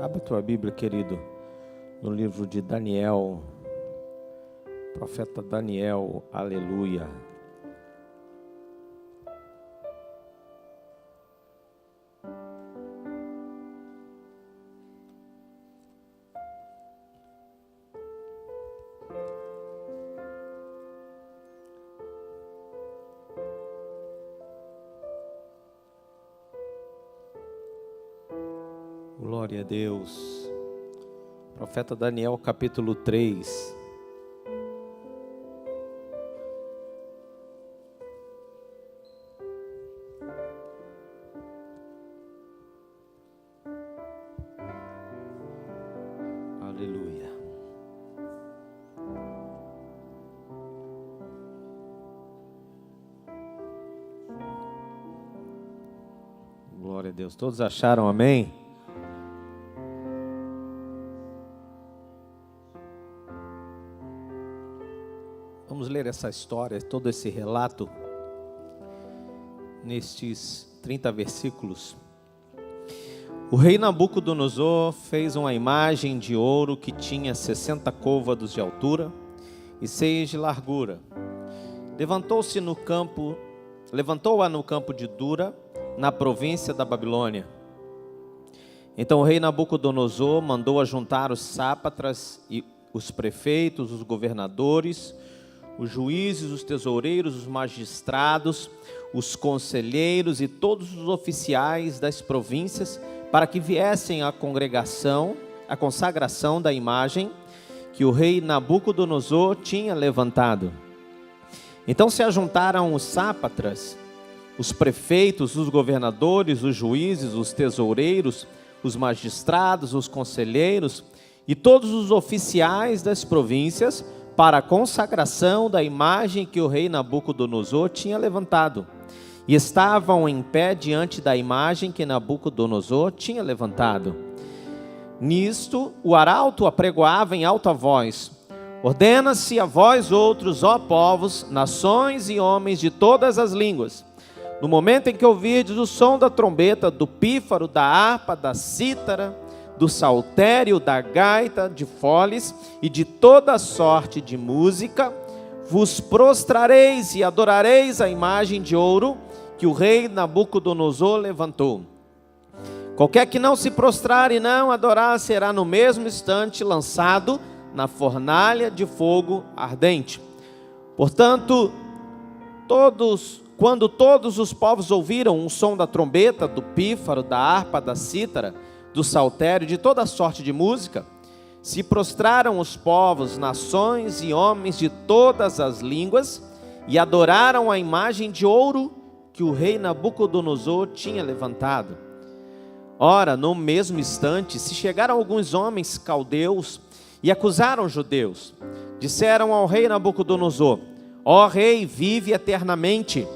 Abra a tua Bíblia, querido, no livro de Daniel, profeta Daniel, aleluia. Glória a Deus. Profeta Daniel, capítulo 3. Aleluia. Glória a Deus. Todos acharam amém? Vamos ler essa história, todo esse relato, nestes 30 versículos. O rei Nabucodonosor fez uma imagem de ouro que tinha 60 côvados de altura e 6 de largura. Levantou-a no campo de Dura, na província da Babilônia. Então o rei Nabucodonosor mandou ajuntar os sátrapas e os prefeitos, os governadores, os juízes, os tesoureiros, os magistrados, os conselheiros e todos os oficiais das províncias, para que viessem à consagração da imagem que o rei Nabucodonosor tinha levantado. Então se ajuntaram os sátrapas, os prefeitos, os governadores, os juízes, os tesoureiros, os magistrados, os conselheiros e todos os oficiais das províncias, para a consagração da imagem que o rei Nabucodonosor tinha levantado. E estavam em pé diante da imagem que Nabucodonosor tinha levantado. Nisto, o arauto apregoava em alta voz: ordena-se a vós outros, ó povos, nações e homens de todas as línguas, no momento em que ouvirdes o som da trombeta, do pífaro, da harpa, da cítara, do saltério, da gaita, de foles e de toda sorte de música, vos prostrareis e adorareis a imagem de ouro que o rei Nabucodonosor levantou. Qualquer que não se prostrar e não adorar será no mesmo instante lançado na fornalha de fogo ardente. Portanto, quando todos os povos ouviram o som da trombeta, do pífaro, da harpa, da cítara, do saltério, de toda sorte de música, se prostraram os povos, nações e homens de todas as línguas e adoraram a imagem de ouro que o rei Nabucodonosor tinha levantado. Ora, no mesmo instante, se chegaram alguns homens caldeus e acusaram os judeus. Disseram ao rei Nabucodonosor: ó rei, vive eternamente.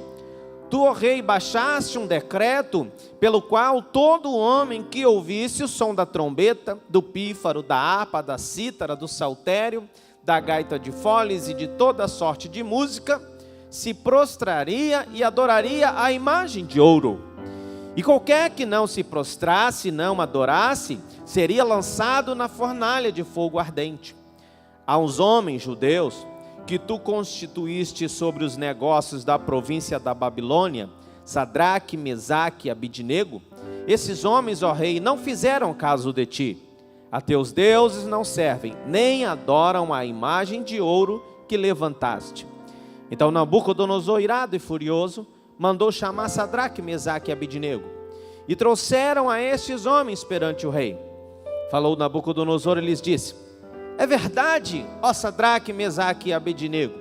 Tu, ó rei, baixaste um decreto pelo qual todo homem que ouvisse o som da trombeta, do pífaro, da harpa, da cítara, do saltério, da gaita de foles e de toda sorte de música, se prostraria e adoraria a imagem de ouro. E qualquer que não se prostrasse e não adorasse, seria lançado na fornalha de fogo ardente. Aos homens judeus que tu constituíste sobre os negócios da província da Babilônia, Sadraque, Mesaque e Abidnego, esses homens, ó rei, não fizeram caso de ti. A teus deuses não servem, nem adoram a imagem de ouro que levantaste. Então Nabucodonosor, irado e furioso, mandou chamar Sadraque, Mesaque e Abidnego, e trouxeram a estes homens perante o rei. Falou Nabucodonosor e lhes disse: é verdade, ó Sadraque, Mesaque e Abednego,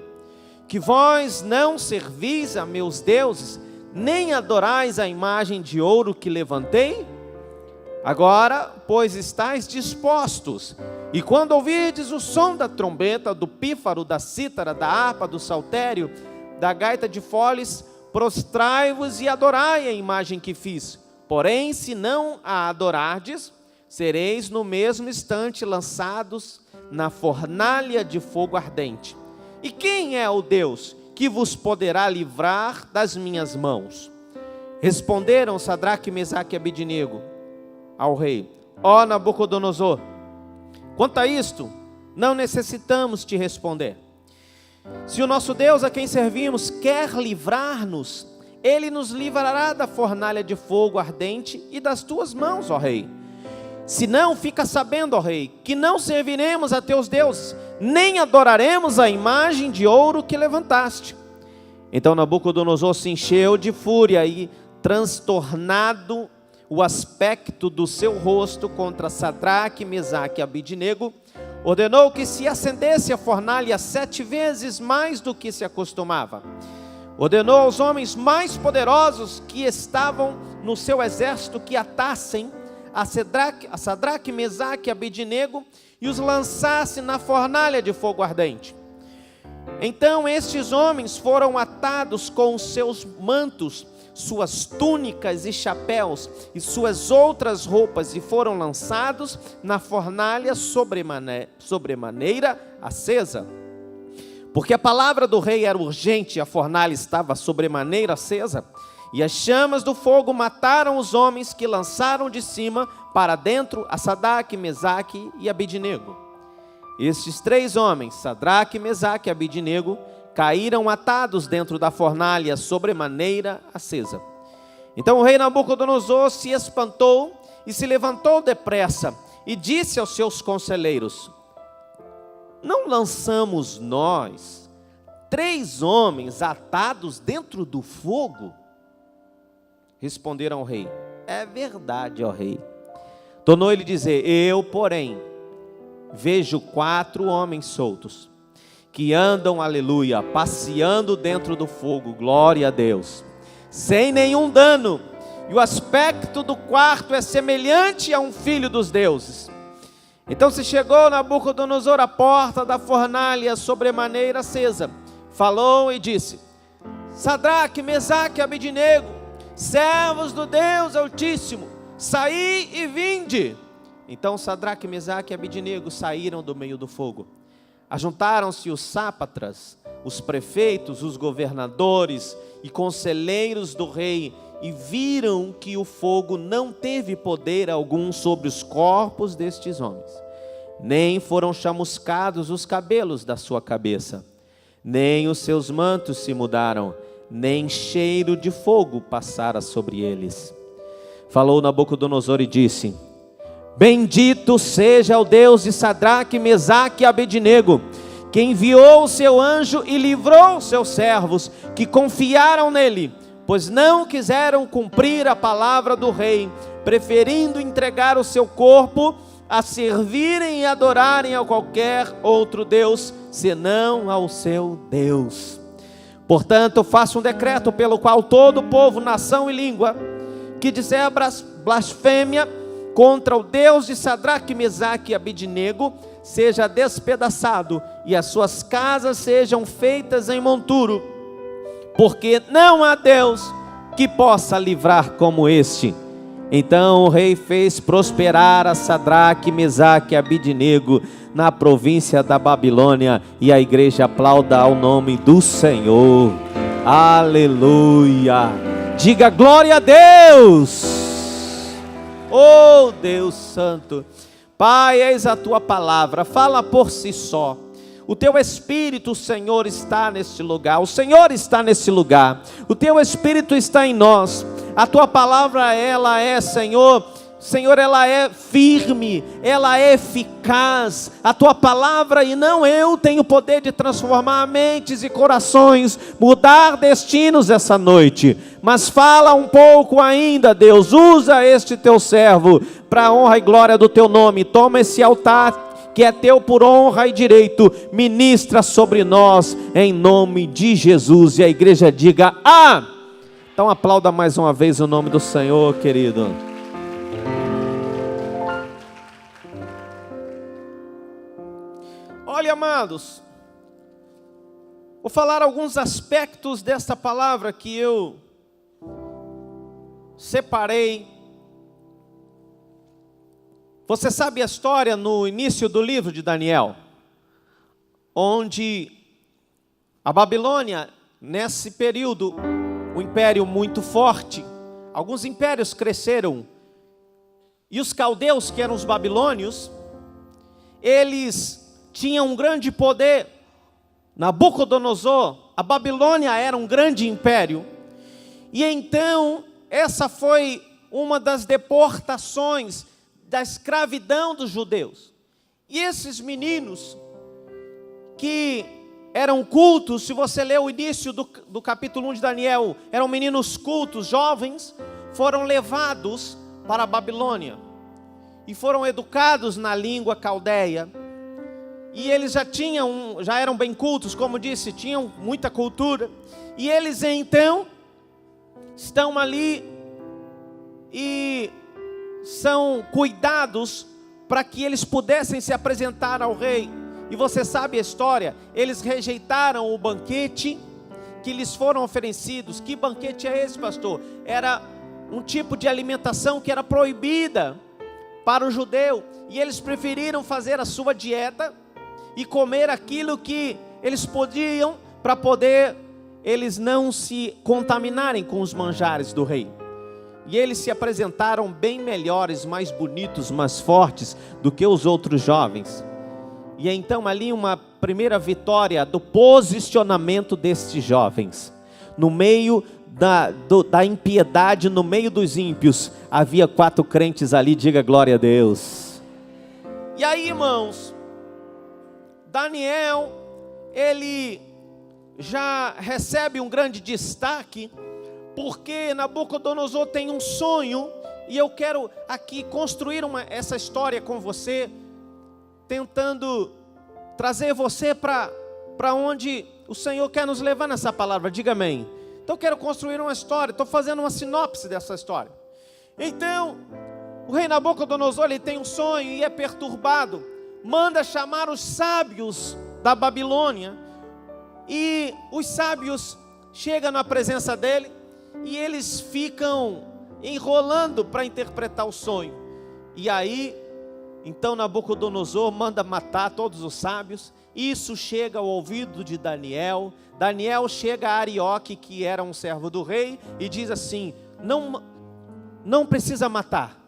que vós não servis a meus deuses, nem adorais a imagem de ouro que levantei? Agora, pois, estáis dispostos, e quando ouvirdes o som da trombeta, do pífaro, da cítara, da harpa, do saltério, da gaita de foles, prostrai-vos e adorai a imagem que fiz. Porém, se não a adorardes, sereis no mesmo instante lançados na fornalha de fogo ardente. E quem é o Deus que vos poderá livrar das minhas mãos? Responderam Sadraque, Mesaque e Abednego ao rei: ó Nabucodonosor, quanto a isto, não necessitamos te responder. Se o nosso Deus a quem servimos quer livrar-nos, Ele nos livrará da fornalha de fogo ardente e das tuas mãos, ó rei. Se não, fica sabendo, ó rei, que não serviremos a teus deuses, nem adoraremos a imagem de ouro que levantaste. Então Nabucodonosor se encheu de fúria e, transtornado o aspecto do seu rosto contra Sadraque, Mesaque e Abidnego, ordenou que se acendesse a fornalha 7 vezes mais do que se acostumava. Ordenou aos homens mais poderosos que estavam no seu exército que atassem a Sadraque, Mesaque e Abidnego e os lançassem na fornalha de fogo ardente. Então estes homens foram atados com os seus mantos, suas túnicas e chapéus e suas outras roupas, e foram lançados na fornalha sobremaneira acesa. Porque a palavra do rei era urgente, a fornalha estava sobremaneira acesa, e as chamas do fogo mataram os homens que lançaram de cima para dentro a Sadraque, Mesaque e Abidnego. Estes 3 homens, Sadraque, Mesaque e Abidnego, caíram atados dentro da fornalha sobremaneira acesa. Então o rei Nabucodonosor se espantou e se levantou depressa e disse aos seus conselheiros: não lançamos nós 3 homens atados dentro do fogo? Responderam ao rei: é verdade, ó rei. Tornou ele dizer: eu, porém, vejo 4 homens soltos, que andam, aleluia, passeando dentro do fogo, glória a Deus, sem nenhum dano, e o aspecto do quarto é semelhante a um filho dos deuses. Então se chegou Nabucodonosor à porta da fornalha sobremaneira acesa, falou e disse: Sadraque, Mesaque e Abidnego, servos do Deus Altíssimo, saí e vinde. Então Sadraque, Mesaque e Abidnego saíram do meio do fogo. Ajuntaram-se os sátrapas, os prefeitos, os governadores e conselheiros do rei, e viram que o fogo não teve poder algum sobre os corpos destes homens, nem foram chamuscados os cabelos da sua cabeça, nem os seus mantos se mudaram, nem cheiro de fogo passara sobre eles. Falou Nabucodonosor e disse: bendito seja o Deus de Sadraque, Mesaque e Abidnego, que enviou o seu anjo e livrou os seus servos, que confiaram nele, pois não quiseram cumprir a palavra do rei, preferindo entregar o seu corpo a servirem e adorarem a qualquer outro Deus, senão ao seu Deus. Portanto, faço um decreto pelo qual todo povo, nação e língua, que disser blasfêmia contra o Deus de Sadraque, Mesaque e Abidnego, seja despedaçado, e as suas casas sejam feitas em monturo, porque não há Deus que possa livrar como este. Então o rei fez prosperar a Sadraque, Mesaque e Abidnego na província da Babilônia, e a igreja aplauda ao nome do Senhor. Aleluia! Diga glória a Deus! Oh Deus Santo, Pai, eis a tua palavra, fala por si só. O teu Espírito, Senhor, está neste lugar. O Senhor está nesse lugar. O teu Espírito está em nós. A tua palavra, ela é, Senhor, ela é firme, ela é eficaz. A tua palavra, e não eu, tem o poder de transformar mentes e corações, mudar destinos essa noite. Mas fala um pouco ainda, Deus. Usa este teu servo para a honra e glória do teu nome. Toma esse altar que é teu por honra e direito, ministra sobre nós, em nome de Jesus. E a igreja diga: ah! Então aplauda mais uma vez o nome do Senhor, querido. Olha, amados, vou falar alguns aspectos desta palavra que eu separei. Você sabe a história no início do livro de Daniel, onde a Babilônia, nesse período, um império muito forte. Alguns impérios cresceram E os caldeus, que eram os babilônios, eles tinham um grande poder. Nabucodonosor, a Babilônia era um grande império. E então, essa foi uma das deportações da escravidão dos judeus. E esses meninos que eram cultos, se você ler o início do capítulo 1 de Daniel, eram meninos cultos, jovens, foram levados para a Babilônia e foram educados na língua caldeia. E eles já eram bem cultos, como disse, tinham muita cultura. E eles então estão ali e são cuidados para que eles pudessem se apresentar ao rei. E você sabe a história, eles rejeitaram o banquete que lhes foram oferecidos. Que banquete é esse, pastor? Era um tipo de alimentação que era proibida para o judeu, e eles preferiram fazer a sua dieta e comer aquilo que eles podiam, para poder eles não se contaminarem com os manjares do rei. E eles se apresentaram bem melhores, mais bonitos, mais fortes do que os outros jovens. E então ali uma primeira vitória do posicionamento destes jovens. No meio da impiedade, no meio dos ímpios, havia 4 crentes ali, diga glória a Deus. E aí, irmãos, Daniel, ele já recebe um grande destaque, porque Nabucodonosor tem um sonho, e eu quero aqui construir essa história com você, tentando trazer você para onde o Senhor quer nos levar nessa palavra, diga amém. Então eu quero construir uma história, estou fazendo uma sinopse dessa história. Então, o rei Nabucodonosor, ele tem um sonho e é perturbado, manda chamar os sábios da Babilônia, e os sábios chegam na presença dele, e eles ficam enrolando para interpretar o sonho. E aí, então Nabucodonosor manda matar todos os sábios. Isso chega ao ouvido de Daniel. Daniel chega a Arioque, que era um servo do rei, e diz assim: não precisa matar.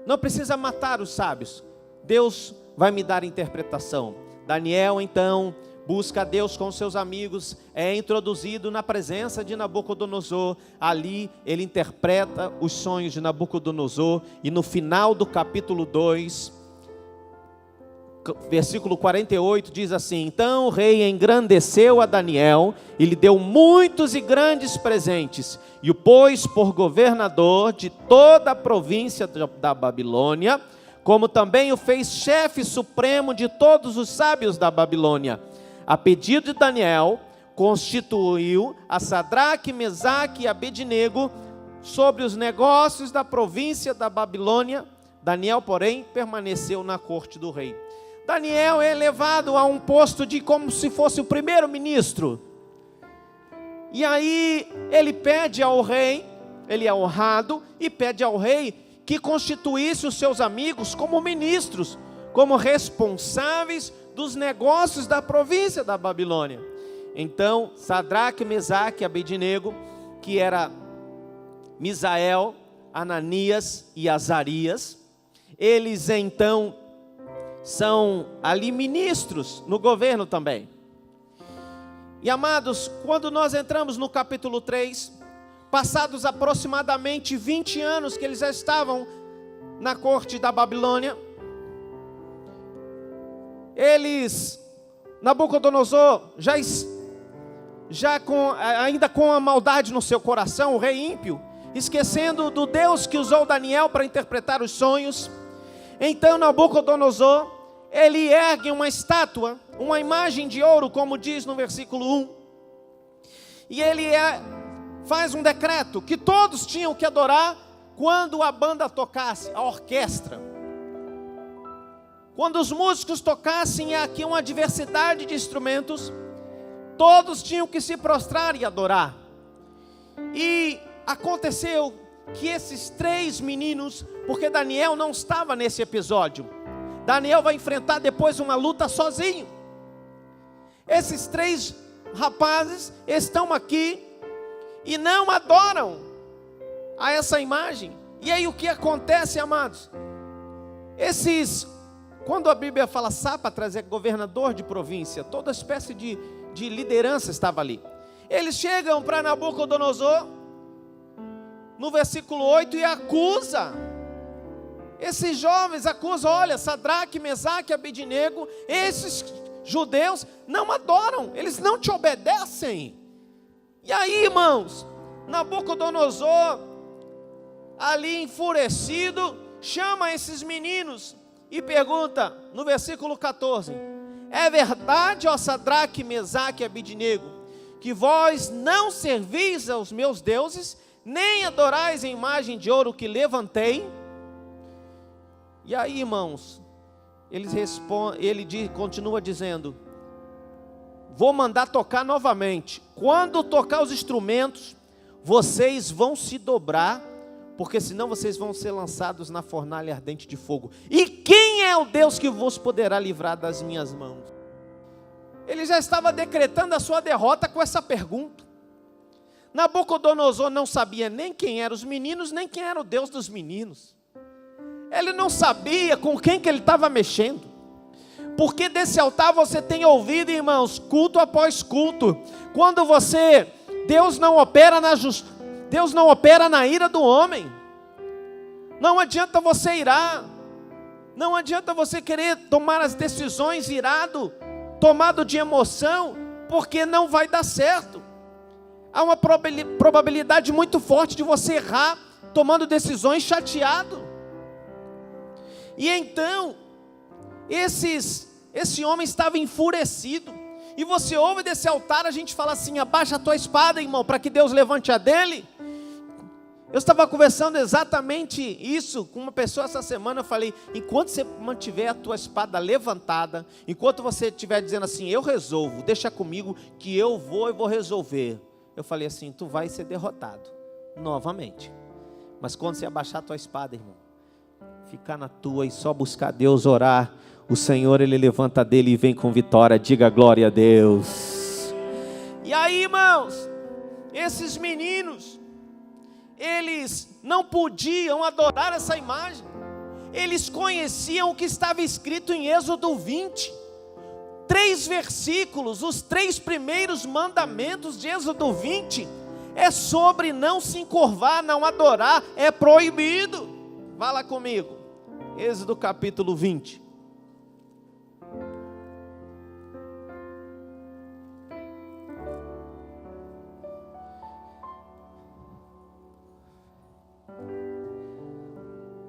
Não precisa matar os sábios. Deus vai me dar interpretação. Daniel então busca a Deus com seus amigos, é introduzido na presença de Nabucodonosor. Ali ele interpreta os sonhos de Nabucodonosor, e no final do capítulo 2, versículo 48, diz assim: então o rei engrandeceu a Daniel e lhe deu muitos e grandes presentes, e o pôs por governador de toda a província da Babilônia, como também o fez chefe supremo de todos os sábios da Babilônia. A pedido de Daniel, constituiu a Sadraque, Mesaque e Abednego sobre os negócios da província da Babilônia. Daniel, porém, permaneceu na corte do rei. Daniel é elevado a um posto de como se fosse o primeiro-ministro. E aí ele pede ao rei, ele é honrado, e pede ao rei que constituísse os seus amigos como ministros, como responsáveis dos negócios da província da Babilônia. Então Sadraque, Mesaque e Abednego, que era Misael, Ananias e Azarias, eles então são ali ministros no governo também. E amados, quando nós entramos no capítulo 3, passados aproximadamente 20 anos que eles já estavam na corte da Babilônia, Nabucodonosor, ainda com a maldade no seu coração, o rei ímpio, esquecendo do Deus que usou Daniel para interpretar os sonhos, então Nabucodonosor, ele ergue uma estátua, uma imagem de ouro, como diz no versículo 1, e ele faz um decreto que todos tinham que adorar quando a banda tocasse, a orquestra. Quando os músicos tocassem aqui uma diversidade de instrumentos, todos tinham que se prostrar e adorar. E aconteceu que esses 3 meninos, porque Daniel não estava nesse episódio, Daniel vai enfrentar depois uma luta sozinho. Esses 3 rapazes estão aqui e não adoram a essa imagem. E aí o que acontece, amados? Quando a Bíblia fala Sápatras, é governador de província, toda espécie de liderança estava ali. Eles chegam para Nabucodonosor, no versículo 8, e acusa. Esses jovens acusam, olha, Sadraque, Mesaque e Abednego, esses judeus não adoram, eles não te obedecem. E aí, irmãos, Nabucodonosor, ali enfurecido, chama esses meninos e pergunta, no versículo 14: é verdade, ó Sadraque, Mesaque e Abednego, que vós não servis aos meus deuses, nem adorais a imagem de ouro que levantei? E aí, irmãos, ele continua dizendo: vou mandar tocar novamente. Quando tocar os instrumentos, vocês vão se dobrar, porque senão vocês vão ser lançados na fornalha ardente de fogo. E quem é o Deus que vos poderá livrar das minhas mãos? Ele já estava decretando a sua derrota com essa pergunta. Nabucodonosor não sabia nem quem eram os meninos, nem quem era o Deus dos meninos. Ele não sabia com quem que ele estava mexendo. Porque desse altar você tem ouvido, irmãos, culto após culto. Quando Deus não opera Deus não opera na ira do homem. Não adianta você irar. Não adianta você querer tomar as decisões irado, tomado de emoção, porque não vai dar certo. Há uma probabilidade muito forte de você errar, tomando decisões chateado. E então, esse homem estava enfurecido. E você ouve desse altar, a gente fala assim: abaixa a tua espada, irmão, para que Deus levante a dele. Eu estava conversando exatamente isso com uma pessoa essa semana. Eu falei: enquanto você mantiver a tua espada levantada, enquanto você estiver dizendo assim, eu resolvo, deixa comigo que eu vou resolver, eu falei assim, tu vai ser derrotado novamente. Mas quando você abaixar a tua espada, irmão, ficar na tua e só buscar Deus, orar, o Senhor, Ele levanta dele e vem com vitória. Diga glória a Deus. E aí, irmãos, esses meninos, eles não podiam adorar essa imagem. Eles conheciam o que estava escrito em Êxodo 20, 3 versículos, os 3 primeiros mandamentos de Êxodo 20, é sobre não se encurvar, não adorar, é proibido. Vá lá comigo, Êxodo capítulo 20.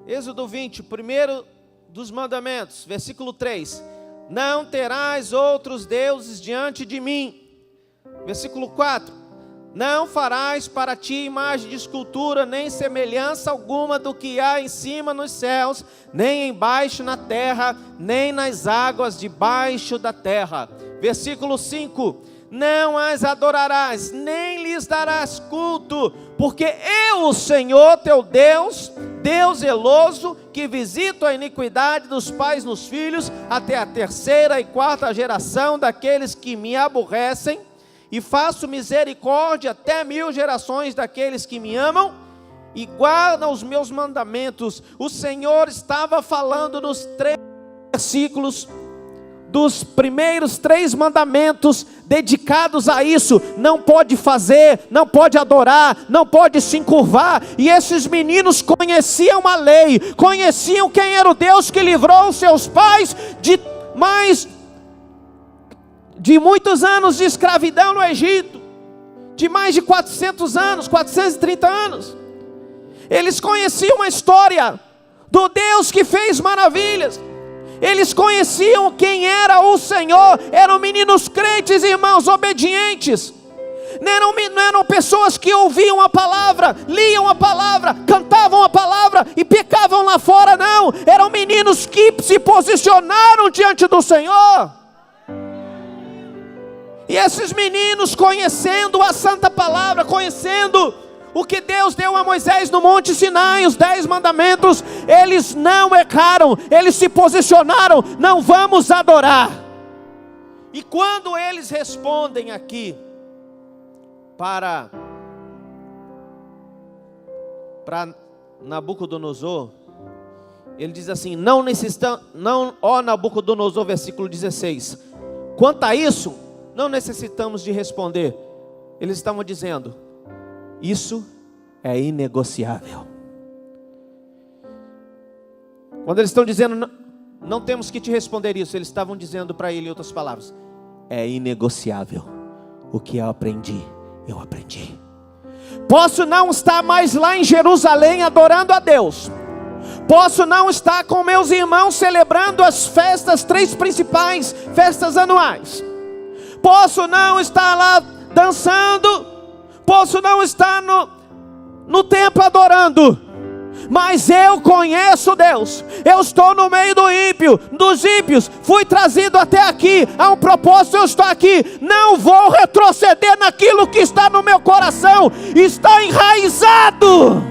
Êxodo 20, primeiro dos mandamentos, versículo 3: não terás outros deuses diante de mim. Versículo 4: não farás para ti imagem de escultura, nem semelhança alguma do que há em cima nos céus, nem embaixo na terra, nem nas águas debaixo da terra. Versículo 5: não as adorarás, nem lhes darás culto, porque eu, o Senhor teu Deus, Deus zeloso, que visito a iniquidade dos pais nos filhos, até a 3ª e 4ª geração daqueles que me aborrecem, e faço misericórdia até 1000 gerações daqueles que me amam e guardam os meus mandamentos. O Senhor estava falando nos 3 versículos dos primeiros 3 mandamentos dedicados a isso. Não pode fazer, não pode adorar, não pode se encurvar. E esses meninos conheciam a lei, conheciam quem era o Deus que livrou os seus pais de muitos anos de escravidão no Egito, de mais de 400 anos, 430 anos. Eles conheciam a história do Deus que fez maravilhas. Eles conheciam quem era o Senhor. Eram meninos crentes, irmãos, obedientes. Não eram pessoas que ouviam a palavra, liam a palavra, cantavam a palavra e pecavam lá fora, não. Eram meninos que se posicionaram diante do Senhor. E esses meninos, conhecendo a santa palavra, conhecendo o que Deus deu a Moisés no Monte Sinai, os 10 mandamentos, eles não erraram, eles se posicionaram: não vamos adorar. E quando eles respondem aqui para Nabucodonosor, ele diz assim: não necessitamos, não, ó Nabucodonosor, versículo 16, quanto a isso, não necessitamos de responder. Eles estavam dizendo: isso é inegociável. Quando eles estão dizendo, não temos que te responder isso, eles estavam dizendo para ele, em outras palavras, é inegociável. O que eu aprendi. Posso não estar mais lá em Jerusalém adorando a Deus. Posso não estar com meus irmãos celebrando as festas, 3 principais festas anuais. Posso não estar lá dançando. Posso não estar no templo adorando. Mas eu conheço Deus. Eu estou no meio dos ímpios. Fui trazido até aqui. Há um propósito, eu estou aqui. Não vou retroceder naquilo que está no meu coração. Está enraizado.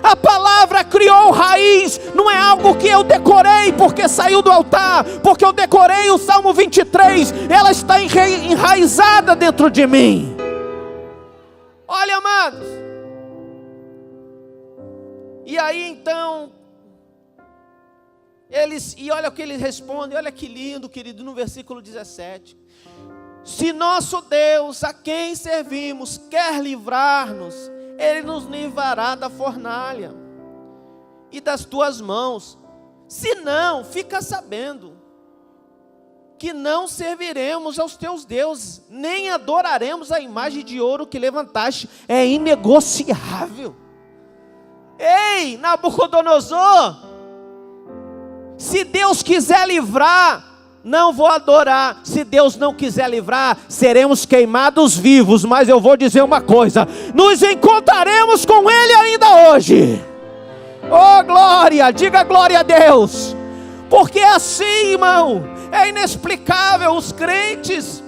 A palavra criou raiz. Não é algo que eu decorei porque saiu do altar, porque eu decorei o Salmo 23. Ela está enraizada dentro de mim. Olha, amados. E aí então, e olha o que eles respondem, olha que lindo, querido, no versículo 17. Se nosso Deus, a quem servimos, quer livrar-nos, Ele nos livrará da fornalha e das tuas mãos. Se não, fica sabendo que não serviremos aos teus deuses, nem adoraremos a imagem de ouro que levantaste. É inegociável. Ei, Nabucodonosor, se Deus quiser livrar, não vou adorar. Se Deus não quiser livrar, seremos queimados vivos. Mas eu vou dizer uma coisa: nos encontraremos com Ele ainda hoje. Oh glória, diga glória a Deus. Porque assim, irmão, é inexplicável os crentes.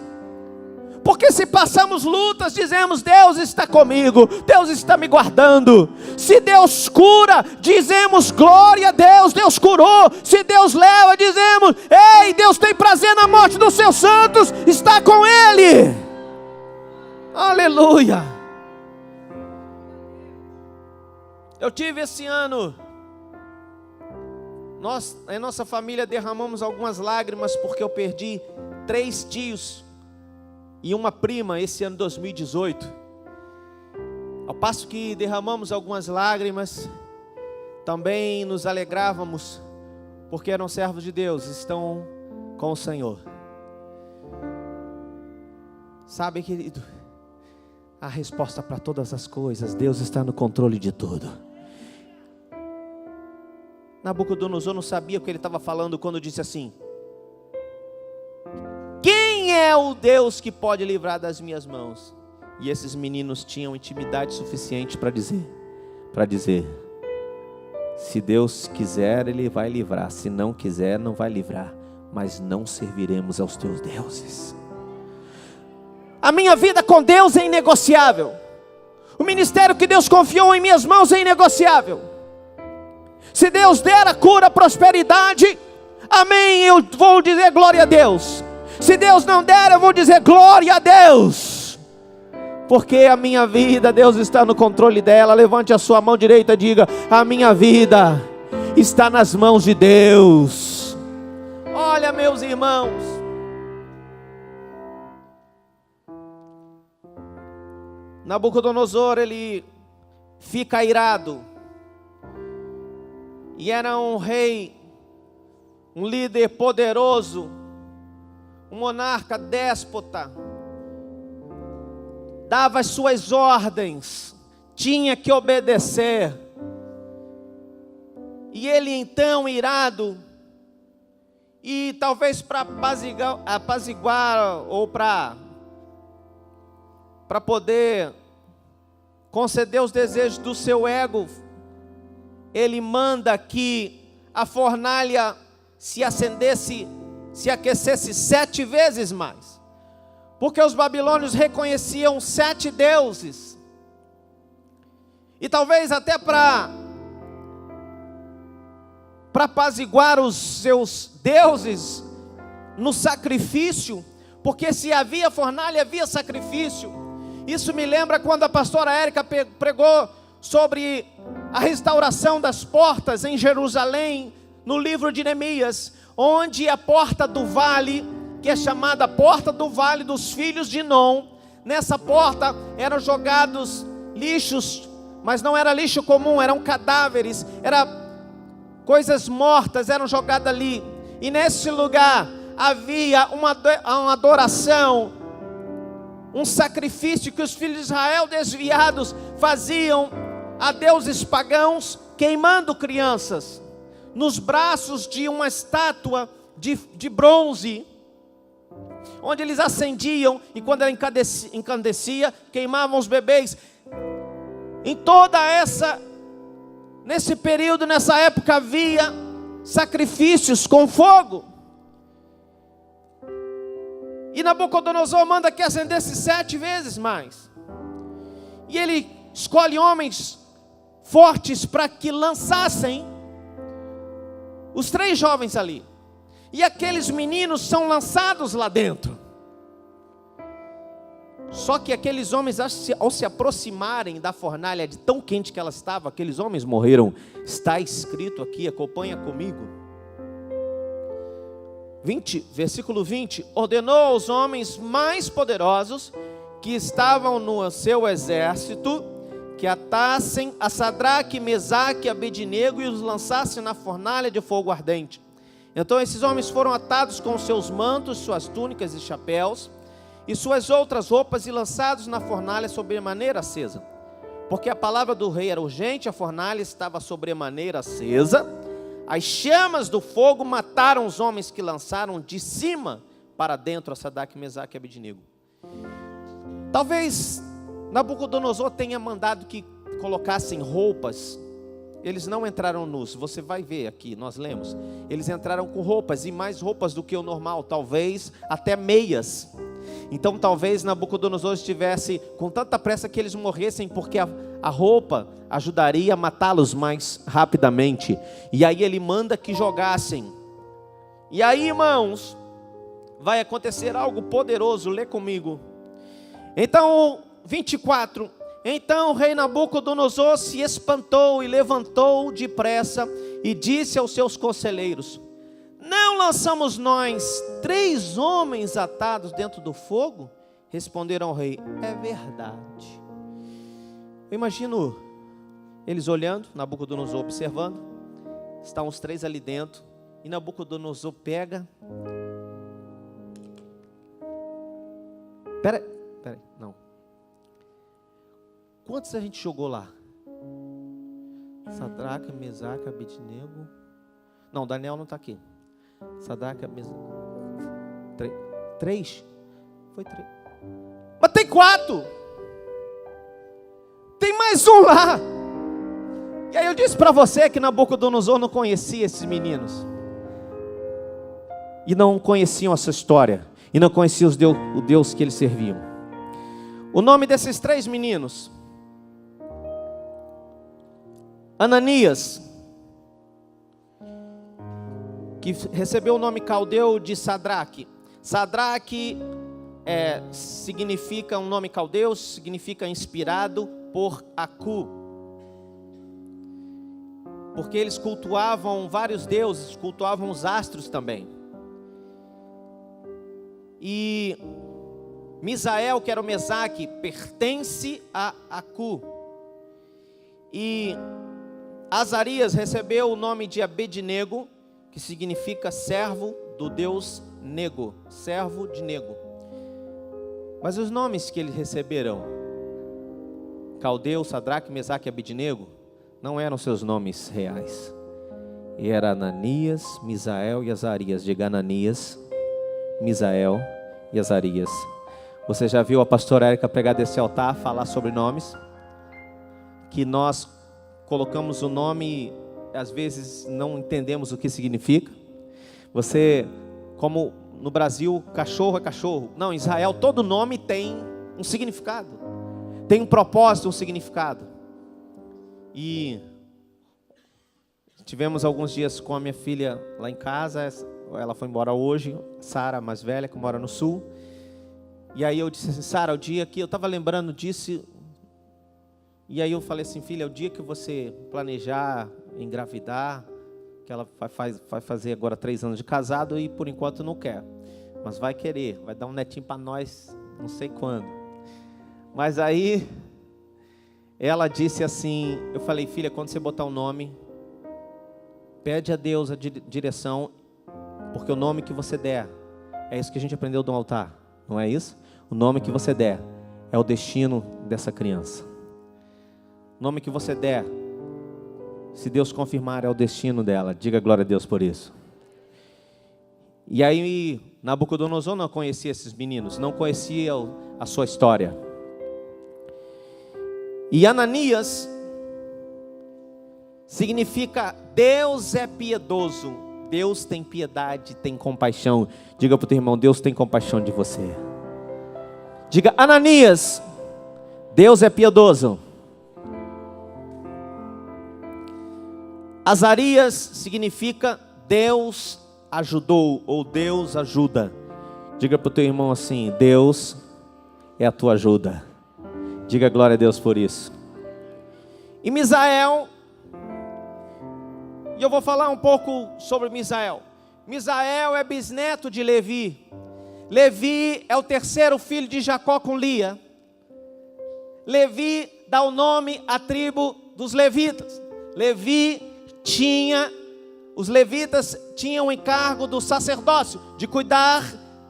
Porque se passamos lutas, dizemos: Deus está comigo, Deus está me guardando. Se Deus cura, dizemos: glória a Deus, Deus curou. Se Deus leva, dizemos: ei, Deus tem prazer na morte dos seus santos, está com Ele. Aleluia. Eu tive esse ano, nós em nossa família derramamos algumas lágrimas porque eu perdi 3 tios e uma prima esse ano 2018. Ao passo que derramamos algumas lágrimas, também nos alegrávamos, porque eram servos de Deus, estão com o Senhor. Sabe, querido, a resposta para todas as coisas, Deus está no controle de tudo. Nabucodonosor não sabia o que ele estava falando quando disse assim: quem é o Deus que pode livrar das minhas mãos? E esses meninos tinham intimidade suficiente para dizer: se Deus quiser, Ele vai livrar. Se não quiser, não vai livrar. Mas não serviremos aos teus deuses. A minha vida com Deus é inegociável. O ministério que Deus confiou em minhas mãos é inegociável. Se Deus der a cura, a prosperidade, amém, eu vou dizer glória a Deus. Se Deus não der, eu vou dizer glória a Deus. Porque a minha vida, Deus está no controle dela. Levante a sua mão direita e diga: a minha vida está nas mãos de Deus. Olha, meus irmãos, Nabucodonosor, ele fica irado. E era um rei, um líder poderoso, um monarca déspota. Dava as suas ordens, tinha que obedecer. E ele então, irado, e talvez para apaziguar ou para poder conceder os desejos do seu ego, ele manda que a fornalha se aquecesse 7 vezes mais. Porque os babilônios reconheciam 7 deuses. E talvez até para apaziguar os seus deuses no sacrifício. Porque se havia fornalha, havia sacrifício. Isso me lembra quando a pastora Érica pregou sobre a restauração das portas em Jerusalém, no livro de Neemias, onde a porta do vale, que é chamada Porta do Vale dos Filhos de Nom, nessa porta eram jogados lixos, mas não era lixo comum, eram cadáveres, eram coisas mortas, eram jogadas ali. E nesse lugar havia uma adoração, um sacrifício que os filhos de Israel desviados faziam a deuses pagãos, queimando crianças nos braços de uma estátua de bronze, onde eles acendiam, e quando ela encandecia, queimavam os bebês. Em nesse período, nessa época, havia sacrifícios com fogo. E Nabucodonosor manda que acendesse 7 vezes mais. E ele escolhe homens fortes para que lançassem os 3 jovens ali. E aqueles meninos são lançados lá dentro. Só que aqueles homens, ao se aproximarem da fornalha, de tão quente que ela estava, aqueles homens morreram. Está escrito aqui, acompanha comigo. Versículo 20: ordenou aos homens mais poderosos que estavam no seu exército, que atassem a Sadraque, Mesaque e Abednego e os lançassem na fornalha de fogo ardente. Então esses homens foram atados com seus mantos, suas túnicas e chapéus, e suas outras roupas, e lançados na fornalha sobremaneira acesa. Porque a palavra do rei era urgente, a fornalha estava sobremaneira acesa. As chamas do fogo mataram os homens que lançaram de cima para dentro a Sadraque, Mesaque e Abednego. Talvez Nabucodonosor tenha mandado que colocassem roupas. Eles não entraram nus, você vai ver aqui, nós lemos. Eles entraram com roupas, e mais roupas do que o normal, talvez até meias. Então talvez Nabucodonosor estivesse com tanta pressa que eles morressem, porque a roupa ajudaria a matá-los mais rapidamente. E aí ele manda que jogassem. E aí, irmãos, vai acontecer algo poderoso, lê comigo. Então, 24: então o rei Nabucodonosor se espantou e levantou depressa e disse aos seus conselheiros: não lançamos nós 3 homens atados dentro do fogo? Responderam ao rei: é verdade. Eu imagino eles olhando, Nabucodonosor observando. Estão os 3 ali dentro, e Nabucodonosor pega. Peraí, não. Quantos a gente jogou lá? Sadraque, Mesaque, Abednego. Não, Daniel não está aqui. Sadraque, Mesaque. 3? Foi 3. Mas tem 4. Tem mais um lá. E aí eu disse para você que Nabucodonosor não conhecia esses meninos. E não conheciam essa história. E não conheciam o Deus que eles serviam. O nome desses 3 meninos: Ananias, que recebeu o nome caldeu de Sadraque. Sadraque significa, um nome caldeu, significa inspirado por Acu. Porque eles cultuavam vários deuses, cultuavam os astros também. E Misael, que era o Mesaque, pertence a Acu. E Azarias recebeu o nome de Abednego, que significa servo do Deus Nego, servo de Nego. Mas os nomes que eles receberam, Caldeu, Sadraque, Mesaque e Abednego, não eram seus nomes reais. E era Ananias, Misael e Azarias. Diga: Ananias, Misael e Azarias. Você já viu a pastora Érica pregar desse altar, falar sobre nomes? Que nós colocamos o nome, às vezes não entendemos o que significa. Você, como no Brasil, cachorro é cachorro. Não, em Israel todo nome tem um significado. Tem um propósito, um significado. E tivemos alguns dias com a minha filha lá em casa. Ela foi embora hoje, Sara, mais velha, que mora no sul. E aí eu disse assim: Sara, o dia que eu estava lembrando disso, E aí eu falei assim, filha, o dia que você planejar engravidar, que ela vai fazer agora 3 anos de casado e por enquanto não quer, mas vai querer, vai dar um netinho para nós, não sei quando. Mas aí ela disse assim, eu falei, filha, quando você botar o nome, pede a Deus a direção, porque o nome que você der, é isso que a gente aprendeu do altar, não é isso? O nome que você der é o destino dessa criança. O nome que você der, se Deus confirmar, é o destino dela. Diga glória a Deus por isso. E aí Nabucodonosor não conhecia esses meninos, não conhecia a sua história. E Ananias significa Deus é piedoso, Deus tem piedade, tem compaixão. Diga para o teu irmão, Deus tem compaixão de você. Diga, Ananias, Deus é piedoso. Azarias significa Deus ajudou, ou Deus ajuda. Diga para o teu irmão assim, Deus é a tua ajuda. Diga glória a Deus por isso. E Misael, e eu vou falar um pouco sobre Misael. Misael é bisneto de Levi. Levi é o 3º filho de Jacó com Lia. Levi dá o nome à tribo dos levitas. Os levitas tinham o encargo do sacerdócio, de cuidar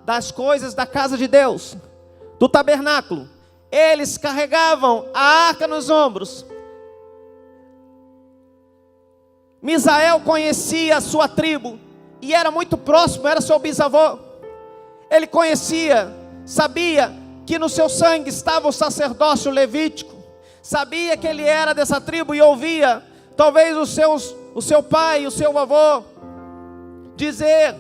das coisas da casa de Deus, do tabernáculo. Eles carregavam a arca nos ombros. Misael conhecia a sua tribo e era muito próximo, era seu bisavô. Ele conhecia, sabia que no seu sangue estava o sacerdócio levítico, sabia que ele era dessa tribo e ouvia talvez o seu pai, o seu avô dizer,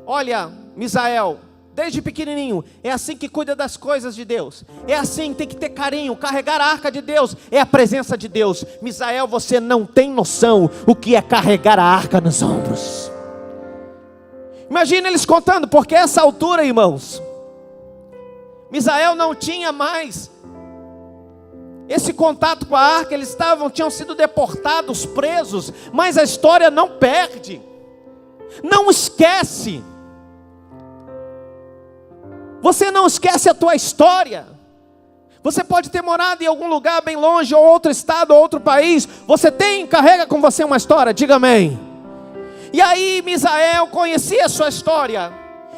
olha Misael, desde pequenininho, é assim que cuida das coisas de Deus, é assim, tem que ter carinho, carregar a arca de Deus, é a presença de Deus. Misael, você não tem noção o que é carregar a arca nos ombros. Imagina eles contando, porque essa altura, irmãos, Misael não tinha mais esse contato com a arca, eles tinham sido deportados, presos, mas a história não perde, não esquece. Você não esquece a tua história. Você pode ter morado em algum lugar bem longe, ou outro estado, ou outro país. Você carrega com você uma história, diga amém. E aí Misael conhecia a sua história.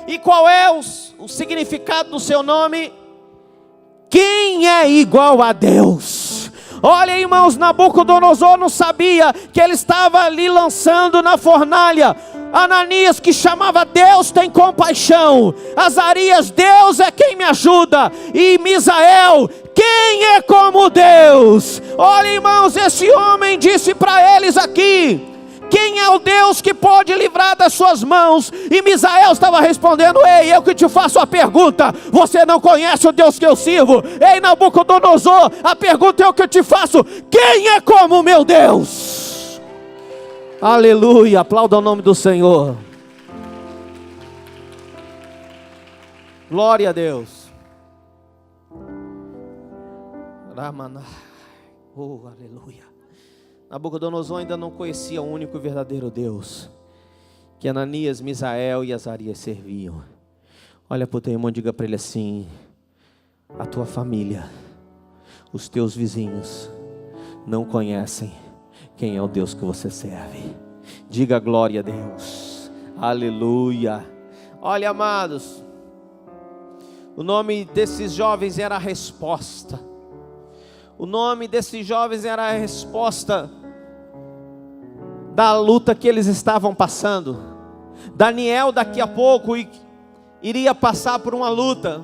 E qual é o significado do seu nome? Quem é igual a Deus? Olha, irmãos, Nabucodonosor não sabia que ele estava ali lançando na fornalha Ananias, que chamava Deus tem compaixão. Azarias, Deus é quem me ajuda. E Misael, quem é como Deus? Olha, irmãos, esse homem disse para eles aqui, quem é o Deus que pode livrar das suas mãos? E Misael estava respondendo, ei, eu que te faço a pergunta, você não conhece o Deus que eu sirvo? Ei, Nabucodonosor, a pergunta é o que eu te faço, quem é como o meu Deus? Aleluia, aplauda o nome do Senhor. Glória a Deus. Oh, aleluia. Nabucodonosor ainda não conhecia o único e verdadeiro Deus, que Ananias, Misael e Azarias serviam. Olha para o teu irmão e diga para ele assim, a tua família, os teus vizinhos, não conhecem quem é o Deus que você serve. Diga glória a Deus, aleluia. Olha, amados, o nome desses jovens era a resposta. O nome desses jovens era a resposta da luta que eles estavam passando. Daniel daqui a pouco iria passar por uma luta.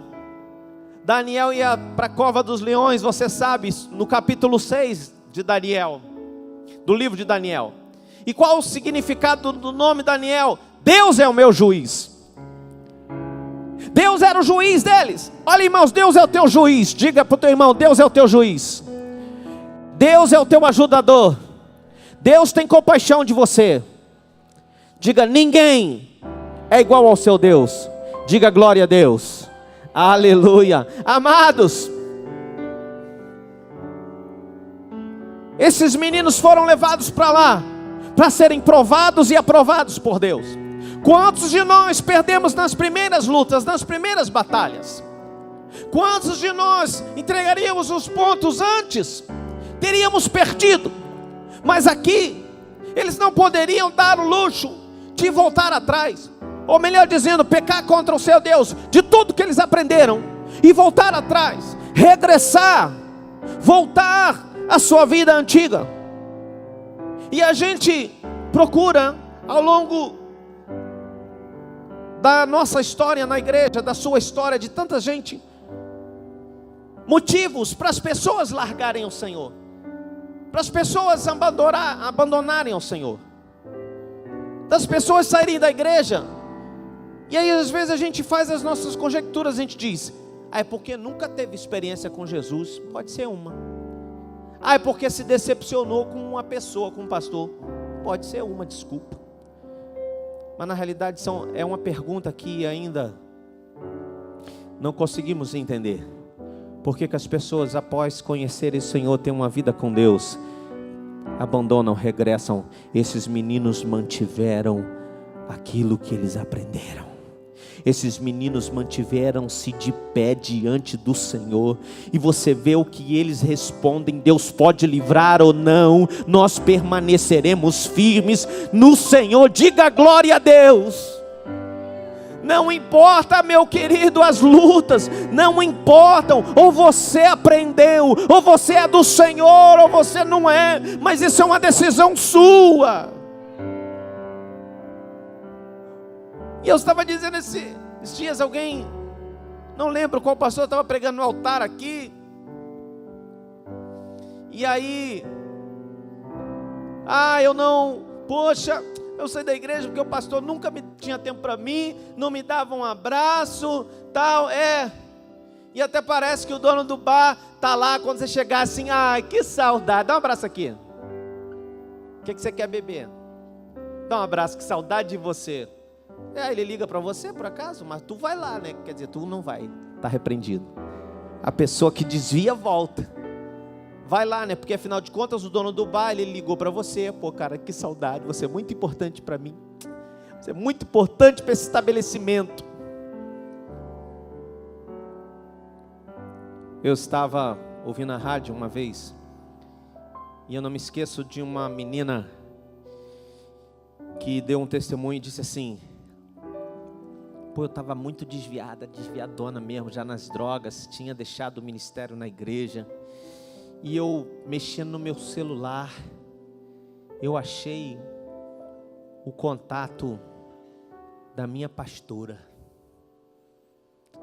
Daniel ia para a cova dos leões, você sabe, no capítulo 6 de Daniel, do livro de Daniel. E qual o significado do nome Daniel? Deus é o meu juiz. Deus era o juiz deles. Olha, irmãos, Deus é o teu juiz. Diga para o teu irmão, Deus é o teu juiz. Deus é o teu ajudador. Deus tem compaixão de você. Diga, ninguém é igual ao seu Deus. Diga glória a Deus. Aleluia. Amados, Esses meninos foram levados para lá, para serem provados e aprovados por Deus. Quantos de nós perdemos nas primeiras lutas, nas primeiras batalhas? Quantos de nós entregaríamos os pontos antes? Teríamos perdido. Mas aqui, eles não poderiam dar o luxo de voltar atrás. Ou melhor dizendo, pecar contra o seu Deus, de tudo que eles aprenderam, e voltar atrás, regressar, voltar à sua vida antiga. E a gente procura, ao longo da nossa história na igreja, da sua história, de tanta gente, motivos para as pessoas largarem o Senhor, para as pessoas abandonarem o Senhor, das pessoas saírem da igreja. E aí às vezes a gente faz as nossas conjecturas, a gente diz: é porque nunca teve experiência com Jesus. Pode ser uma. É porque se decepcionou com uma pessoa, com um pastor. Pode ser uma, desculpa. Mas na realidade é uma pergunta que ainda não conseguimos entender. Por que as pessoas, após conhecerem o Senhor, têm uma vida com Deus, abandonam, regressam? Esses meninos mantiveram aquilo que eles aprenderam. Esses meninos mantiveram-se de pé diante do Senhor. E você vê o que eles respondem: Deus pode livrar ou não, nós permaneceremos firmes no Senhor. Diga glória a Deus. Não importa, meu querido, as lutas não importam. Ou você aprendeu, ou você é do Senhor, ou você não é. Mas isso é uma decisão sua. E eu estava dizendo esses dias, alguém, não lembro qual pastor, estava pregando no altar aqui. E aí, eu saí da igreja porque o pastor nunca tinha tempo para mim, não me dava um abraço, tal, E até parece que o dono do bar tá lá, quando você chegar assim: ai, que saudade, dá um abraço aqui. O que você quer beber? Dá um abraço, que saudade de você. Ele liga para você por acaso, mas tu vai lá, né? Quer dizer, tu não vai, tá repreendido. A pessoa que desvia volta. Vai lá, né? Porque afinal de contas o dono do bar, ele ligou para você. Pô, cara, que saudade, você é muito importante para mim. Você é muito importante para esse estabelecimento. Eu estava ouvindo a rádio uma vez, e eu não me esqueço de uma menina que deu um testemunho e disse assim: pô, eu estava muito desviadona mesmo, já nas drogas, tinha deixado o ministério na igreja, e eu mexendo no meu celular, eu achei o contato da minha pastora,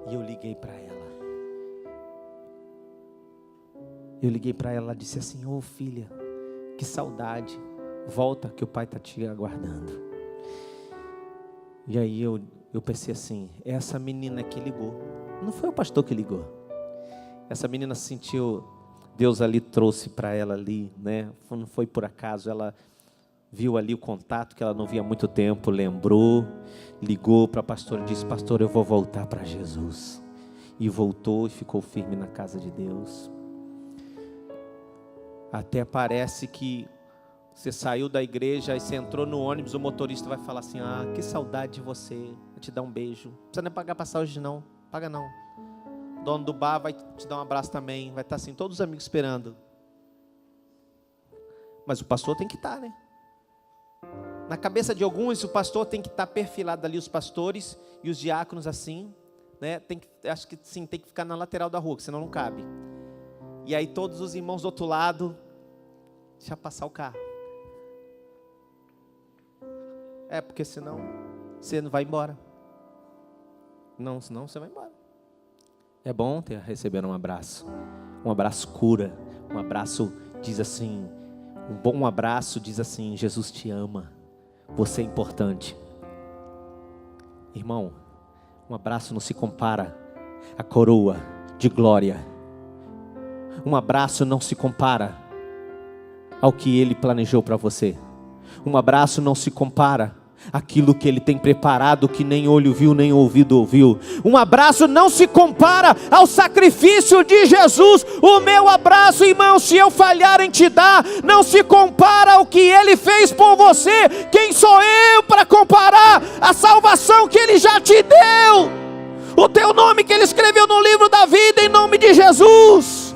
e eu liguei para ela. Ela disse assim: ô filha, que saudade, volta que o pai está te aguardando. E aí eu pensei assim: essa menina que ligou, não foi o pastor que ligou. Essa menina sentiu, Deus ali trouxe para ela ali, né? Não foi por acaso, ela viu ali o contato que ela não via há muito tempo, lembrou, ligou para a pastora e disse: pastor, eu vou voltar para Jesus. E voltou e ficou firme na casa de Deus. Até parece que você saiu da igreja e você entrou no ônibus, o motorista vai falar assim: ah, que saudade de você, vai te dar um beijo. Não precisa nem pagar passagem não, paga não. O dono do bar vai te dar um abraço também, vai estar assim, todos os amigos esperando. Mas o pastor tem que estar, né? Na cabeça de alguns, o pastor tem que estar perfilado ali, os pastores e os diáconos assim, né? Acho que sim, tem que ficar na lateral da rua, senão não cabe. E aí todos os irmãos do outro lado, deixa passar o carro. Porque senão você não vai embora. Não, senão você vai embora. É bom receber um abraço. Um abraço cura. Um abraço diz assim, um bom abraço diz assim: Jesus te ama. Você é importante. Irmão, um abraço não se compara à coroa de glória. Um abraço não se compara ao que Ele planejou para você. Um abraço não se compara aquilo que Ele tem preparado, que nem olho viu, nem ouvido ouviu. Um abraço não se compara ao sacrifício de Jesus. O meu abraço, irmão, se eu falhar em te dar, não se compara ao que Ele fez por você. Quem sou eu para comparar a salvação que Ele já te deu? O teu nome que Ele escreveu no livro da vida, em nome de Jesus.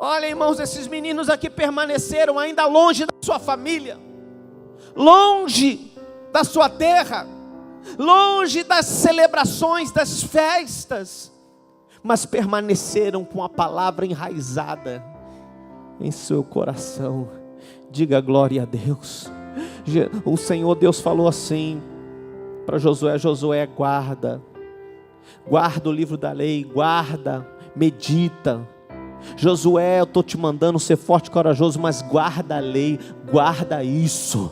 Olha, irmãos, esses meninos aqui permaneceram ainda longe da sua família, longe da sua terra, longe das celebrações, das festas, mas permaneceram com a palavra enraizada em seu coração. Diga glória a Deus. O Senhor Deus falou assim para Josué: Josué, guarda o livro da lei, guarda, medita. Josué, eu estou te mandando ser forte e corajoso, mas guarda a lei, guarda isso,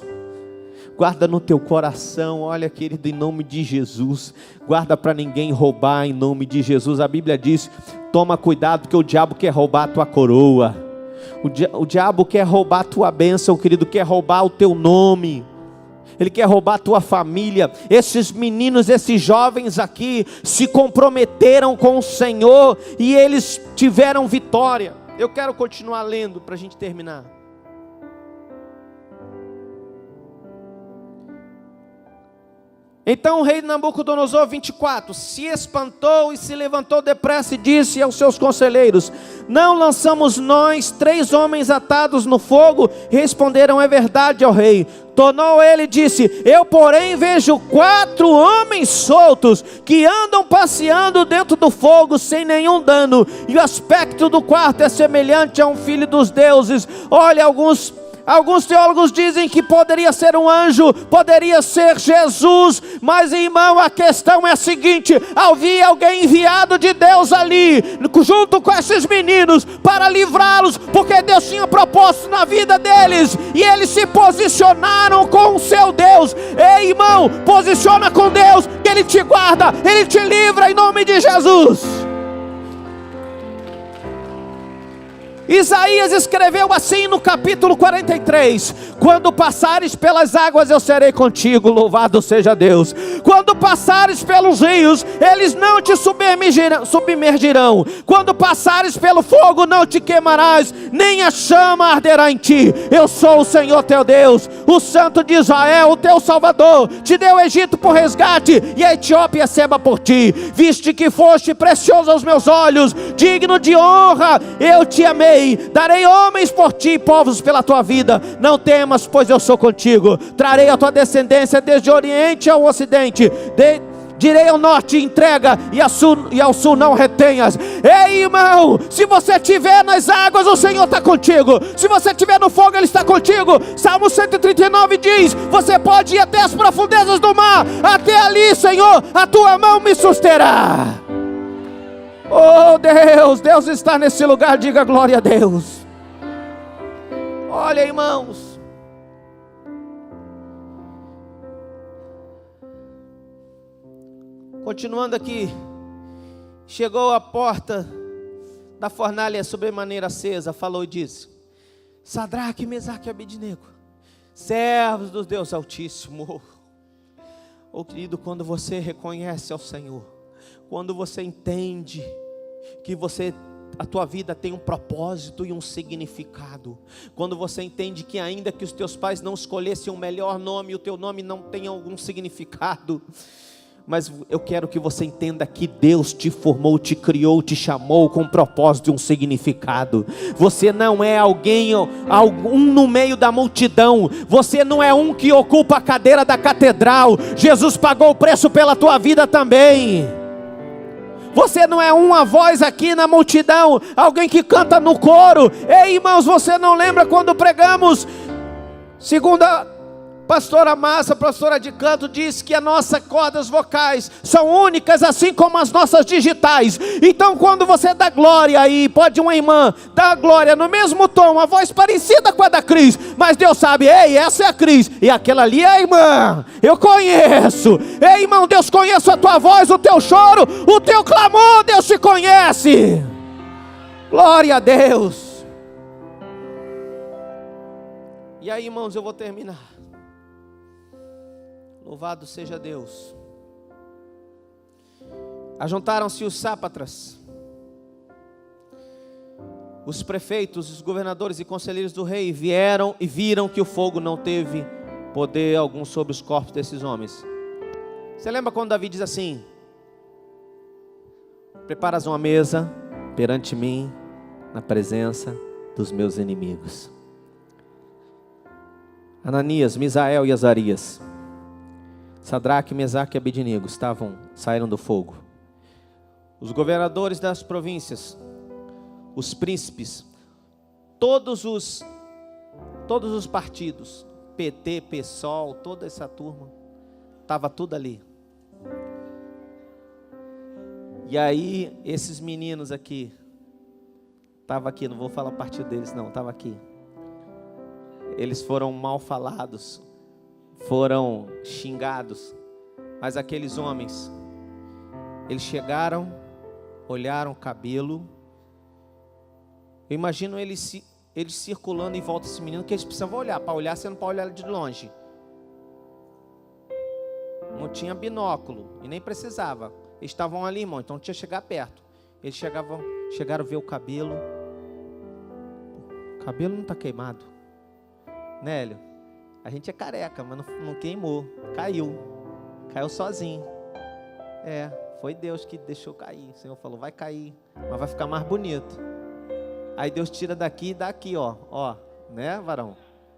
guarda no teu coração. Olha, querido, em nome de Jesus, guarda para ninguém roubar, em nome de Jesus. A Bíblia diz: toma cuidado, porque o diabo quer roubar a tua coroa, o diabo quer roubar a tua bênção, querido, quer roubar o teu nome, ele quer roubar a tua família. Esses meninos, esses jovens aqui se comprometeram com o Senhor e eles tiveram vitória. Eu quero continuar lendo para a gente terminar. Então o rei Nabucodonosor, 24, se espantou e se levantou depressa e disse aos seus conselheiros: não lançamos nós 3 homens atados no fogo? Responderam: é verdade, ó rei. Tornou ele e disse: eu porém vejo 4 homens soltos, que andam passeando dentro do fogo sem nenhum dano, e o aspecto do quarto é semelhante a um filho dos deuses. Olha, alguns teólogos dizem que poderia ser um anjo, poderia ser Jesus, mas, irmão, a questão é a seguinte: havia alguém enviado de Deus ali, junto com esses meninos, para livrá-los, porque Deus tinha propósito na vida deles, e eles se posicionaram com o seu Deus. Ei, irmão, posiciona com Deus, que Ele te guarda, Ele te livra, em nome de Jesus. Isaías escreveu assim no capítulo 43: quando passares pelas águas, eu serei contigo, louvado seja Deus. Quando passares pelos rios, eles não te submergirão. Quando passares pelo fogo, não te queimarás, nem a chama arderá em ti. Eu sou o Senhor teu Deus, o Santo de Israel, o teu Salvador. Te deu o Egito por resgate, e a Etiópia Seba por ti. Viste que foste precioso aos meus olhos, digno de honra, eu te amei. Darei homens por ti e povos pela tua vida. Não temas, pois eu sou contigo. Trarei a tua descendência desde o oriente ao ocidente. Direi ao norte: entrega, e ao sul não retenhas. Ei, irmão, se você estiver nas águas, o Senhor está contigo. Se você estiver no fogo, Ele está contigo. Salmo 139 diz: você pode ir até as profundezas do mar, até ali, Senhor, a tua mão me susterá. Oh Deus, Deus está nesse lugar, diga glória a Deus. Olha, irmãos, continuando aqui, chegou à porta da fornalha sobremaneira acesa, falou e disse: Sadraque, Mesaque e Abednego, servos do Deus Altíssimo. Oh querido, quando você reconhece ao Senhor, quando você entende que a tua vida tem um propósito e um significado, quando você entende que ainda que os teus pais não escolhessem um melhor nome, o teu nome não tem algum significado, mas eu quero que você entenda que Deus te formou, te criou, te chamou com um propósito e um significado. Você não é algum no meio da multidão, você não é um que ocupa a cadeira da catedral. Jesus pagou o preço pela tua vida também. Você não é uma voz aqui na multidão, alguém que canta no coro. Ei, irmãos, você não lembra quando pregamos? Segundo a pastora Massa, pastora de canto, diz que as nossas cordas vocais são únicas, assim como as nossas digitais. Então quando você dá glória aí, pode uma irmã dar glória no mesmo tom, a voz parecida com a da Cris, mas Deus sabe: ei, essa é a Cris, e aquela ali é a irmã, eu conheço. Ei, irmão, Deus conhece a tua voz, o teu choro, o teu clamor, Deus te conhece. Glória a Deus. E aí, irmãos, eu vou terminar. Louvado seja Deus. Ajuntaram-se os sátrapas, os prefeitos, os governadores e conselheiros do rei vieram e viram que o fogo não teve poder algum sobre os corpos desses homens. Você lembra quando Davi diz assim: preparas uma mesa perante mim, na presença dos meus inimigos. Ananias, Misael e Azarias, Sadraque, Mesaque e Abednego saíram do fogo. Os governadores das províncias, os príncipes, todos os partidos, PT, PSOL, toda essa turma, estava tudo ali. E aí, esses meninos aqui, estava aqui, não vou falar partido deles não, estava aqui. Eles foram mal falados, foram xingados, mas aqueles homens, eles chegaram, olharam o cabelo. Eu imagino eles circulando em volta desse menino, que eles precisavam olhar. Para olhar, você não pode olhar de longe. Não tinha binóculo e nem precisava. Eles estavam ali, irmão, então não tinha que chegar perto. Eles chegaram a ver o cabelo. O cabelo não está queimado. Nélio, a gente é careca, mas não queimou. Caiu sozinho. Foi Deus que deixou cair. O Senhor falou, vai cair, mas vai ficar mais bonito. Aí Deus tira daqui e daqui, ó, né, varão?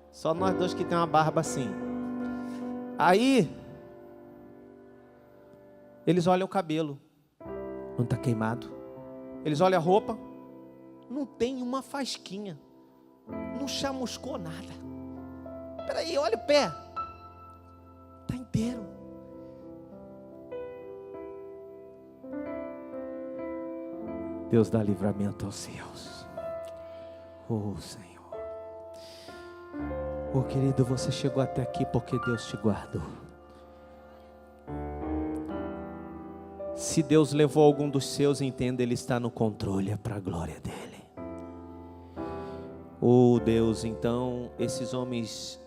Só nós dois que tem uma barba assim. Aí, eles olham o cabelo, não está queimado. Eles olham a roupa, não tem uma fasquinha, não chamuscou nada. Peraí, olha o pé, está inteiro. Deus dá livramento aos seus. Oh, Senhor. Oh, querido, você chegou até aqui porque Deus te guardou. Se Deus levou algum dos seus, entenda, Ele está no controle, é para a glória dEle. Oh, Deus, então, esses homens,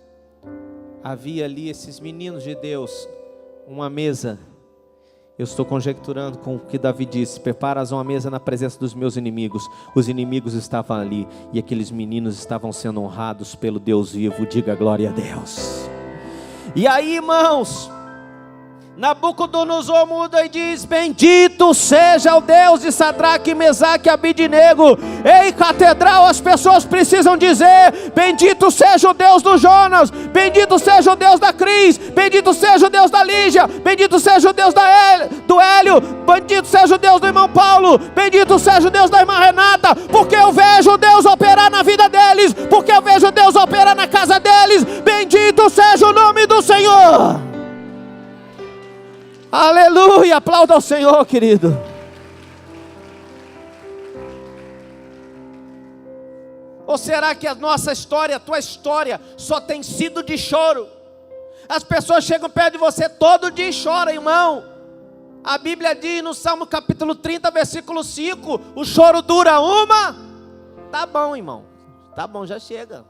havia ali, esses meninos de Deus, uma mesa. Eu estou conjecturando com o que Davi disse: preparas uma mesa na presença dos meus inimigos. Os inimigos estavam ali e aqueles meninos estavam sendo honrados pelo Deus vivo. Diga glória a Deus. E aí, irmãos, Nabucodonosor muda e diz: bendito seja o Deus de Sadraque, Mesaque e Abednego. Ei, catedral, as pessoas precisam dizer: bendito seja o Deus do Jonas, bendito seja o Deus da Cris, bendito seja o Deus da Lígia, bendito seja o Deus do Hélio, bendito seja o Deus do irmão Paulo, bendito seja o Deus da irmã Renata, porque eu vejo Deus operar na vida deles, porque eu vejo Deus operar na casa deles. Bendito seja o nome do Senhor. Aleluia, aplauda ao Senhor, querido. Ou será que a nossa história, a tua história, só tem sido de choro? As pessoas chegam perto de você todo dia e choram, irmão. A Bíblia diz no Salmo capítulo 30, versículo 5, o choro dura uma. Tá bom, irmão, tá bom, já chega.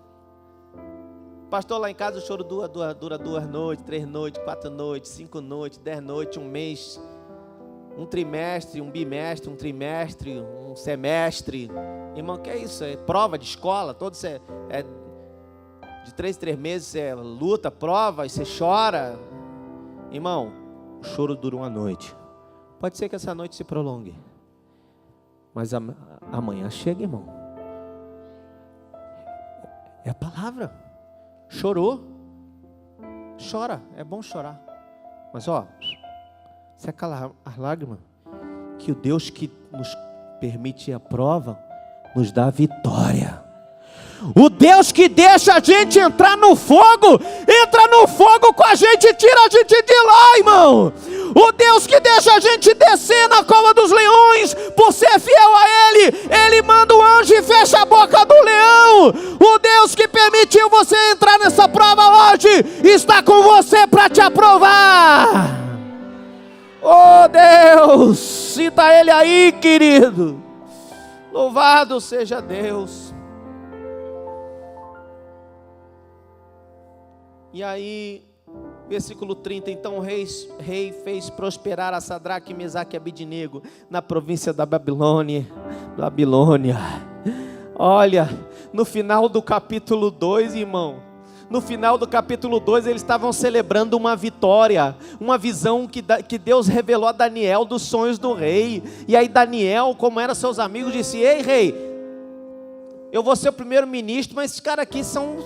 Pastor, lá em casa o choro dura 2 noites, 3 noites, 4 noites, 5 noites, 10 noites, 1 mês, um trimestre, um bimestre, um trimestre, um semestre. Irmão, que é isso? É prova de escola, todo isso é de 3 em 3 meses, você luta, prova, e você chora. Irmão, o choro dura 1 noite. Pode ser que essa noite se prolongue, mas amanhã chega, irmão. É a palavra. Chorou, chora, é bom chorar, mas seca as lágrimas, que o Deus que nos permite a prova, nos dá a vitória. O Deus que deixa a gente entrar no fogo, entra no fogo com a gente e tira a gente de lá, irmão. O Deus que deixa a gente descer na cova dos leões, por ser fiel a Ele, Ele manda o anjo e fecha a boca do leão. O Deus que permitiu você entrar nessa prova hoje, está com você para te aprovar. Oh Deus, cita Ele aí, querido. Louvado seja Deus. E aí, versículo 30, então o rei fez prosperar a Sadraque, Mesaque e Abidnego na província da Babilônia. Olha, no final do capítulo 2, irmão, no final do capítulo 2, eles estavam celebrando uma vitória, uma visão que Deus revelou a Daniel dos sonhos do rei. E aí Daniel, como eram seus amigos, disse: ei rei, eu vou ser o primeiro-ministro, mas esses caras aqui são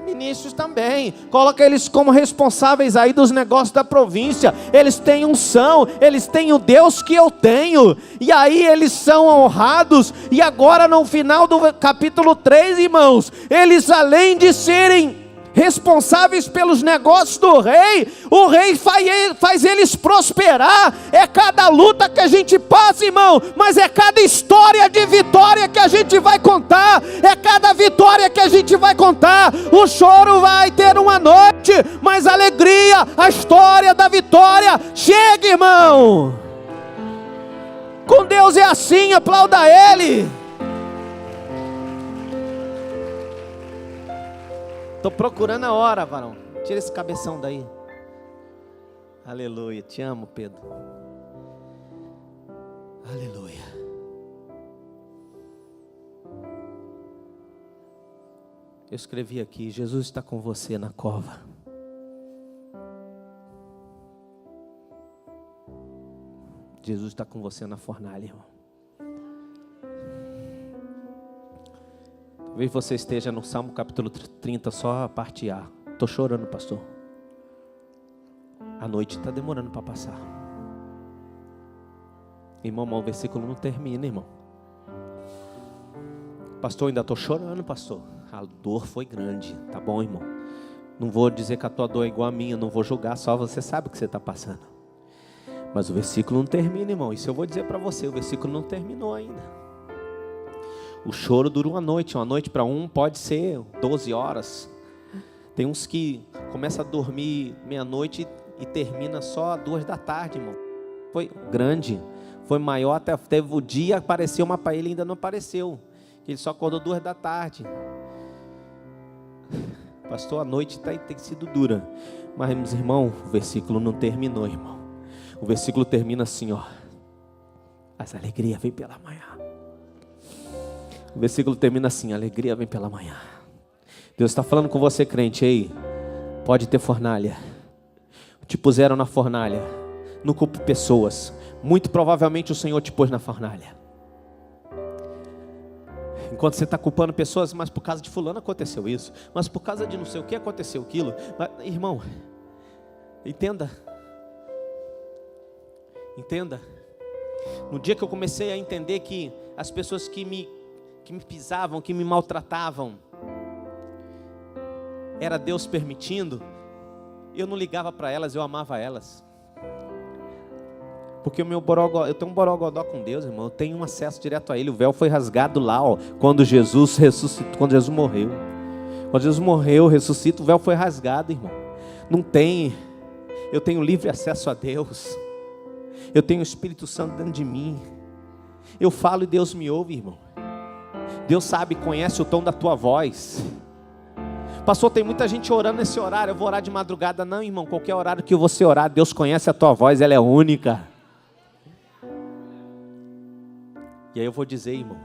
ministros também. Coloca eles como responsáveis aí dos negócios da província. Eles têm unção, eles têm o Deus que eu tenho. E aí eles são honrados. E agora no final do capítulo 3, irmãos, eles além de serem responsáveis pelos negócios do rei, o rei faz eles prosperar. É cada luta que a gente passa, irmão, mas é cada história de vitória que a gente vai contar, é cada vitória que a gente vai contar. O choro vai ter uma noite, mas a alegria, a história da vitória chega, irmão. Com Deus é assim, aplauda Ele. Estou procurando a hora, varão. Tira esse cabeção daí. Aleluia. Te amo, Pedro. Aleluia. Eu escrevi aqui: Jesus está com você na cova. Jesus está com você na fornalha, irmão. Talvez você esteja no Salmo capítulo 30, só a parte A. Estou chorando, pastor. A noite está demorando para passar. Irmão, o versículo não termina, irmão. Pastor, ainda estou chorando, pastor. A dor foi grande, tá bom, irmão? Não vou dizer que a tua dor é igual a minha, não vou julgar, só você sabe o que você está passando. Mas o versículo não termina, irmão. Isso eu vou dizer para você, o versículo não terminou ainda. O choro dura uma noite para um pode ser 12 horas. Tem uns que começam a dormir meia-noite e termina só 2 da tarde, irmão. Foi grande, foi maior, até teve o dia, apareceu, mas para ele ainda não apareceu. Ele só acordou 2 da tarde. Pastor, a noite tem sido dura. Mas, meus irmãos, o versículo não terminou, irmão. O versículo termina assim, ó: as alegrias vêm pela manhã. O versículo termina assim: a alegria vem pela manhã. Deus está falando com você, crente. Ei, pode ter fornalha. Te puseram na fornalha. Não culpe pessoas. Muito provavelmente o Senhor te pôs na fornalha. Enquanto você está culpando pessoas, mas por causa de fulano aconteceu isso, mas por causa de não sei o que aconteceu aquilo. Mas, irmão, entenda. No dia que eu comecei a entender que as pessoas que me pisavam, que me maltratavam, era Deus permitindo, eu não ligava para elas, eu amava elas. Porque eu tenho um borogodó com Deus, irmão. Eu tenho um acesso direto a Ele. O véu foi rasgado lá, ó, quando Jesus ressuscitou, quando Jesus morreu. Quando Jesus morreu, ressuscita, o véu foi rasgado, irmão. Não tem. Eu tenho livre acesso a Deus. Eu tenho o Espírito Santo dentro de mim. Eu falo e Deus me ouve, irmão. Deus sabe, conhece o tom da tua voz. Pastor, tem muita gente orando nesse horário. Eu vou orar de madrugada. Não, irmão, qualquer horário que você orar, Deus conhece a tua voz, ela é única. E aí eu vou dizer, irmão,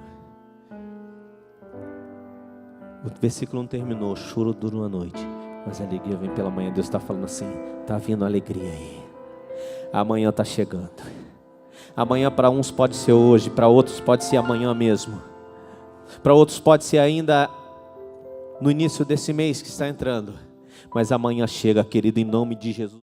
o versículo não terminou. O choro dura uma noite, mas a alegria vem pela manhã. Deus está falando assim: está vindo alegria aí. Amanhã está chegando. Amanhã para uns pode ser hoje, para outros pode ser amanhã mesmo. Para outros pode ser ainda no início desse mês que está entrando. Mas amanhã chega, querido, em nome de Jesus.